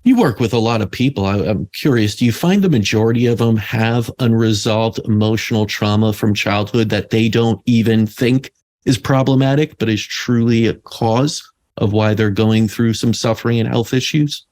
You work with a lot of people. I'm curious, do you find the majority of them have unresolved emotional trauma from childhood that they don't even think is problematic, but is truly a cause of why they're going through some suffering and health issues?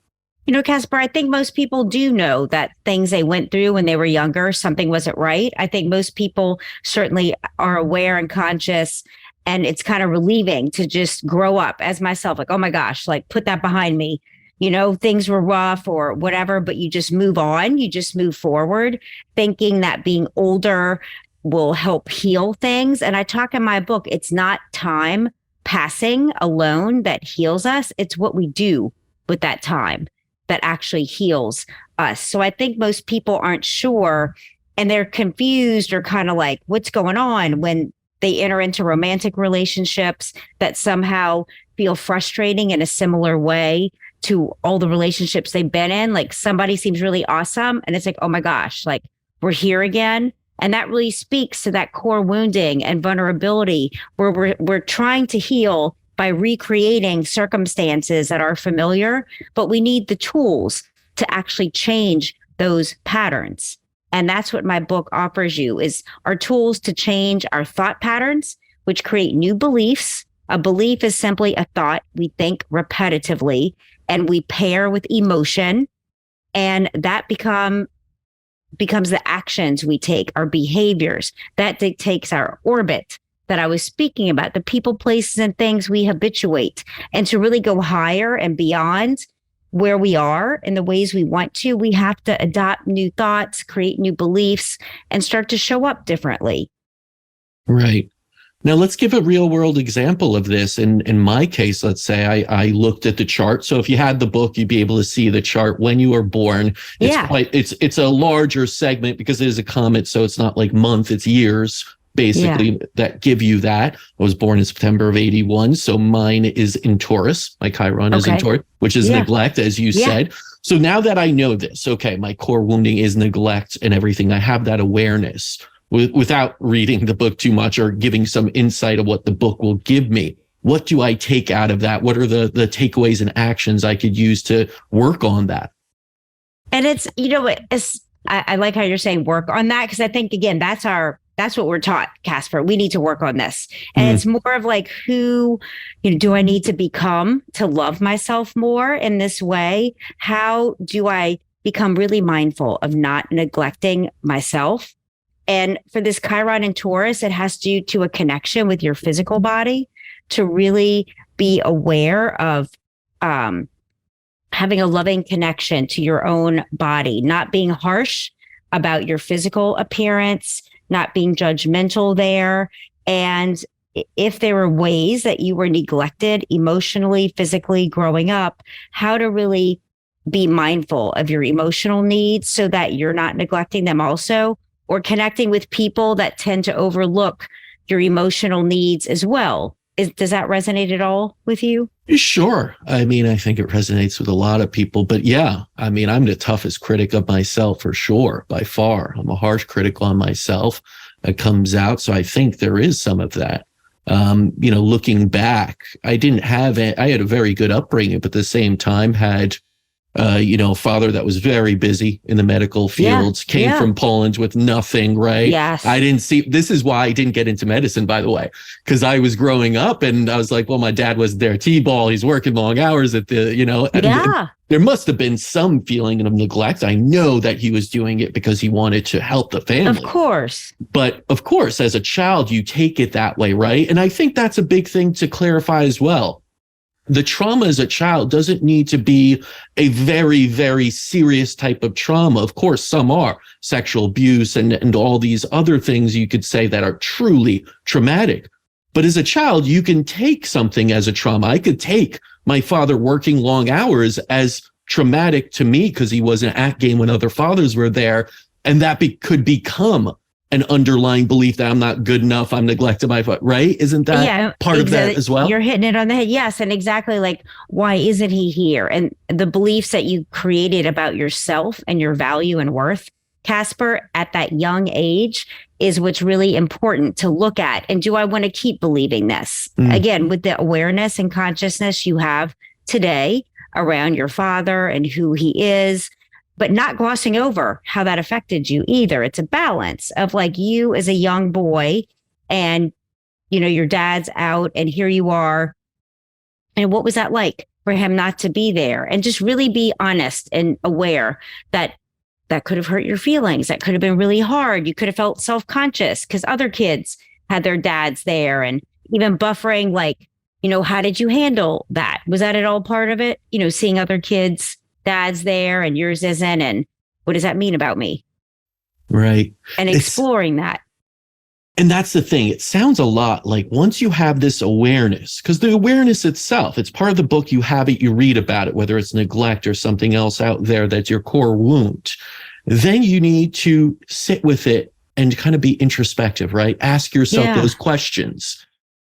You know, Casper, I think most people do know that things they went through when they were younger, something wasn't right. I think most people certainly are aware and conscious, and it's kind of relieving to just grow up as myself, like, oh my gosh, like put that behind me. You know, things were rough or whatever, but you just move on, you just move forward, thinking that being older will help heal things. And I talk in my book, it's not time passing alone that heals us, it's what we do with that time that actually heals us. So I think most people aren't sure and they're confused or kind of like, what's going on when they enter into romantic relationships that somehow feel frustrating in a similar way to all the relationships they've been in. Like somebody seems really awesome and it's like, oh my gosh, like we're here again. And that really speaks to that core wounding and vulnerability where we're trying to heal by recreating circumstances that are familiar, but we need the tools to actually change those patterns. And that's what my book offers you is our tools to change our thought patterns, which create new beliefs. A belief is simply a thought we think repetitively and we pair with emotion, and that becomes the actions we take, our behaviors. That dictates our orbit that I was speaking about, the people, places, and things we habituate. And to really go higher and beyond where we are in the ways we want to, we have to adopt new thoughts, create new beliefs, and start to show up differently. Right. Now, let's give a real world example of this. In my case, let's say I looked at the chart. So if you had the book, you'd be able to see the chart when you were born. It's a larger segment because it is a comet. So it's not like month, it's years, basically, that give you that. I was born in September of 81. So mine is in Taurus. My Chiron is in Taurus, which is neglect, as you said. So now that I know this, okay, my core wounding is neglect and everything. I have that awareness. Without reading the book too much or giving some insight of what the book will give me. What do I take out of that? What are the takeaways and actions I could use to work on that? And it's, you know, I like how you're saying work on that, because I think, again, that's what we're taught, Casper. We need to work on this. And it's more of like, who, you know, do I need to become to love myself more in this way? How do I become really mindful of not neglecting myself? And for this Chiron in Taurus, it has to do to a connection with your physical body to really be aware of having a loving connection to your own body, not being harsh about your physical appearance, not being judgmental there. And if there were ways that you were neglected emotionally, physically growing up, how to really be mindful of your emotional needs so that you're not neglecting them also, or connecting with people that tend to overlook your emotional needs as well. Does that resonate at all with you? Sure. I mean, I think it resonates with a lot of people, but yeah, I mean, I'm the toughest critic of myself for sure, by far. I'm a harsh critic on myself. It comes out. So I think there is some of that. You know, looking back, I had a very good upbringing, but at the same time had a father that was very busy in the medical fields, came from Poland with nothing, right? Yes. This is why I didn't get into medicine, by the way, because I was growing up and I was like, well, my dad was there T-ball. He's working long hours at there must have been some feeling of neglect. I know that he was doing it because he wanted to help the family. Of course. But of course, as a child, you take it that way, right? And I think that's a big thing to clarify as well. The trauma as a child doesn't need to be a very, very serious type of trauma. Of course, some are sexual abuse and all these other things you could say that are truly traumatic. But as a child, you can take something as a trauma. I could take my father working long hours as traumatic to me because he wasn't at game when other fathers were there. And that could become an underlying belief that I'm not good enough, I'm neglected by, right? Isn't that part of that as well? You're hitting it on the head. Yes. And exactly, like, why isn't he here? And the beliefs that you created about yourself and your value and worth, Casper, at that young age is what's really important to look at. And do I want to keep believing this? Again, with the awareness and consciousness you have today around your father and who he is, but not glossing over how that affected you either. It's a balance of like you as a young boy and, you know, your dad's out and here you are. And what was that like for him not to be there? And just really be honest and aware that that could have hurt your feelings. That could have been really hard. You could have felt self-conscious because other kids had their dads there, and even buffering, like, you know, how did you handle that? Was that at all part of it? You know, seeing other kids' dads there and yours isn't. And what does that mean about me? Right. And exploring that. And that's the thing. It sounds a lot like once you have this awareness, because the awareness itself, it's part of the book, you have it, you read about it, whether it's neglect or something else out there that's your core wound. Then you need to sit with it and kind of be introspective, right? Ask yourself those questions.